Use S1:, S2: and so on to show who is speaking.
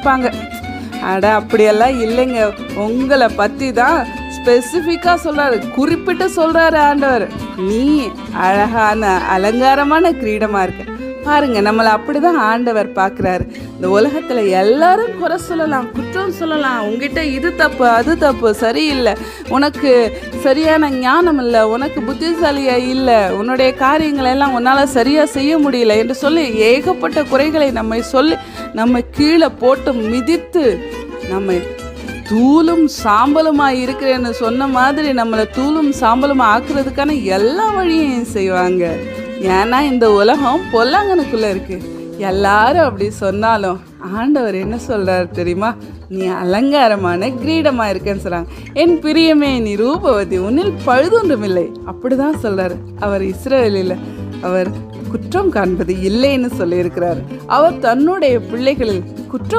S1: பார்த்துருப்பாங்க. அட அப்படியெல்லாம் இல்லைங்க, உங்களை பற்றி தான் ஸ்பெசிஃபிக்காக சொல்கிறாரு, குறிப்பிட்டு சொல்கிறாரு ஆண்டவர். நீ அழகான அலங்காரமான கிரீடமாக இருக்க பாருங்க. நம்மளை அப்படி தான் ஆண்டவர் பார்க்குறாரு. இந்த உலகத்தில் எல்லாரும் குறை சொல்லலாம், குற்றம் சொல்லலாம், உங்ககிட்ட இது தப்பு அது தப்பு சரியில்லை, உனக்கு சரியான ஞானம் இல்லை, உனக்கு புத்திசாலியாக இல்லை, உன்னுடைய காரியங்களை எல்லாம் உன்னால் சரியாக செய்ய முடியல என்று சொல்லி ஏகப்பட்ட குறைகளை நம்ம கீழே போட்டு மிதித்து நம்மை தூளும் சாம்பலுமாக இருக்கிறேன்னு சொன்ன மாதிரி நம்மளை தூளும் சாம்பலுமாக ஆக்குறதுக்கான எல்லா வழியையும் செய்வாங்க. ஏன்னா இந்த உலகம் பொல்லாங்கனுக்குள்ளே இருக்குது. எல்லாரும் அப்படி சொன்னாலும் ஆண்டவர் என்ன சொல்கிறார் தெரியுமா? நீ அலங்காரமான கிரீடமாக இருக்கேன்னு சொல்கிறாங்க. என் பிரியமே நீ ரூபவதி, உன்னில் பழுதொன்றுமில்லை, அப்படி தான் சொல்கிறார். அவர் இஸ்ரவேலில் அவர் குற்றம் காண்பது இல்லைன்னு சொல்லியிருக்கிறார். அவர் தன்னுடைய பிள்ளைகளில் குற்றம்